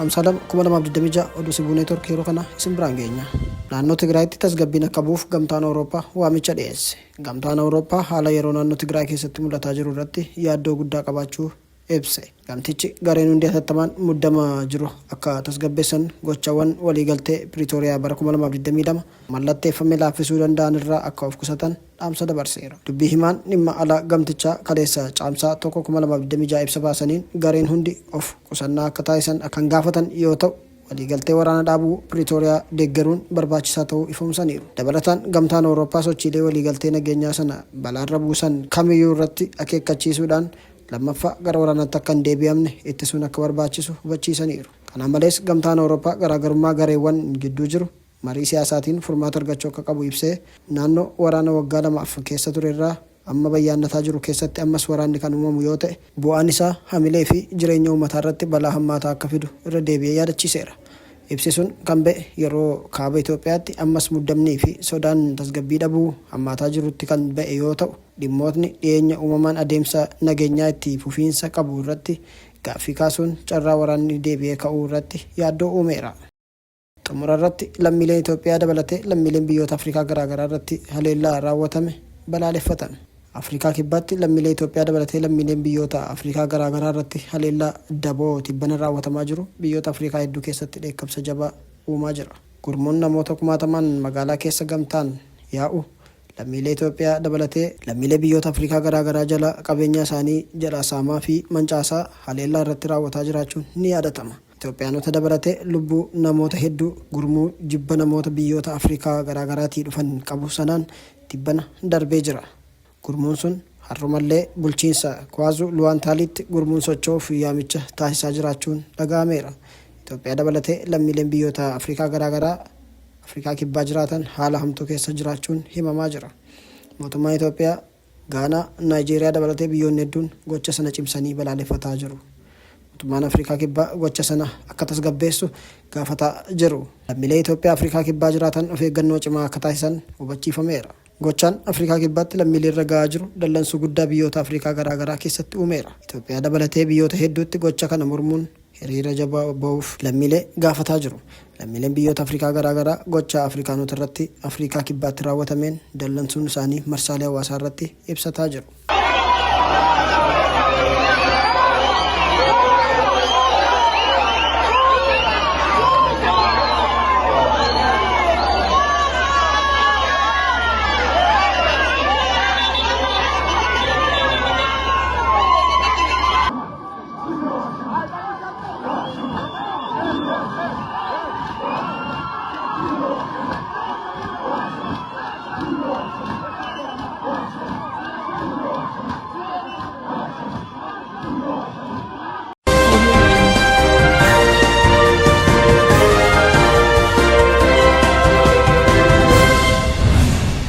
Amsalam kuma lamaaf 26 oduu Sibuu Neetwoork yeroo kana isin biraan geenya. Naannoo Tigraayitti tasgabbiin akka bu'uuf gamtaan Awurooppaa waamicha dhiyeesse. Gamtaan Awurooppaa haala yeroo naannoo Tigraay keessatti mul'ataa jiru irratti yaaddoo guddaa qabaachuu ibse. Gamtichi gareen hundi hatattamaan muddamaa jiru akka tasgabbeessan gochawwan waliigaltee Piriitooriyaa bara 2022 mallatteeffame laaffisuu danda'an irraa akka of qusatan dhaamsa dabarseera. Dubbii himaan dhimma alaa gamtichaa kaleessa caamsaa 2026 ibsa baasaniin gareen hundi of qusannaa akka taasisan kan gaafatan yoo ta'u waliigaltee waraana dhaabuu Piriitooriyaa deeggaruun barbaachisaa ta'uu ifoomsaniiru. Dabalataan gamtaan Awurooppaa sochiilee waliigaltee nageenyaa sana balaarra buusan kamiyyuu irratti akeekkachiisuudhaan lammaffaa gara waraanaatti akka hin deebi'amne ittisuun akka barbaachisu hubachiisaniiru. Kana malees gamtaan Awurooppaa garaagarummaa gareewwan gidduu jiru marii siyaasaatiin furmaata argachuu akka qabu ibsee naannoo waraana waggaa 2 keessa ture irraa amma bayyaannataa jiru keessatti ammas waraanni kan uumamu yoo ta'e bu'aan isaa hamilee fi jireenya uummataa irratti balaa hammaataa akka fidu irra deebi'ee yaadachiiseera. Ibsi sun kan ba'e yeroo kaaba Itoophiyaatti ammas muddamnii fi sodaan tasgabbii dhabuu hammaataa jirutti kan ba'e yoo ta'u dhimmootni dhiyeenya uumamaan adeemsa nageenyaa itti fufiinsa qabu irratti gaaffii kaasuun carraa waraanni deebi'ee ka'uu irratti yaaddoo uumeera. Xumura irratti lammiileen Itoophiyaa dabalatee lammiileen biyyoota Afrikaa garaagaraa irratti haleellaa raawwatame balaaleffatan. Afrikaa kibbaatti lammiilee Itoophiyaa dabalatee lammiileen biyyoota Afrikaa garaagaraa irratti haleellaa daboo tibbana raawwatamaa jiru biyyoota Afrikaa hedduu keessatti dheekkamsa jabaa uumaa jira. Gurmuun namoota kumaatamaan magaalaa keessa gamtaan yaa'u lammiilee Itoophiyaa dabalatee lammiilee biyyoota Afrikaa garaagaraa jala qabeenya isaanii jala saamaa fi mancaasaa haleellaa irratti raawwataa jiraachuun ni yaadatama. Itoophiyaanota dabalatee lubbuu namoota hedduu gurmuu jibba namoota biyyoota Afrikaa garaagaraatii dhufan qabu sanaan tibbana darbee jira. Gurmuun sun har'umallee bulchiinsa Kwaazuu Luwaantaalitti gurmuun socho'uuf yaamicha taasisaa jiraachuun dhaga'ameera. Itoophiyaa dabalatee lammiileen biyyoota Afrikaa garaagaraa Afrikaa kibbaa jiraatan haala hamtuu keessa jiraachuun himamaa jira. Mootummaan Itoophiyaa, Gaanaa, Naayijeeriyaa dabalatee biyyoonni hedduun gocha sana cimsanii balaaleffataa jiru. Mootummaan Afrikaa kibbaa gocha sana akka tasgabbeessu gaafataa jiru. Lammiilee Itoophiyaa Afrikaa kibbaa jiraatan of eeggannoo cimaa akka taasisan hubachiifameera. Gochaan Afrikaa kibbaatti lammiilee irra gahaa jiru dallansuu guddaa biyyoota Afrikaa garaagaraa keessatti uumeera. Itoophiyaa dabalatee biyyoota hedduutti gocha kana mormuun hiriira jabaa ba'uuf lammiilee gaafataa jiru. Lammiileen biyyoota Afrikaa garaagaraa gocha Afrikaanota irratti Afrikaa kibbaatti raawwatameen dallansuun isaanii marsaalee hawaasaa irratti ibsataa jiru.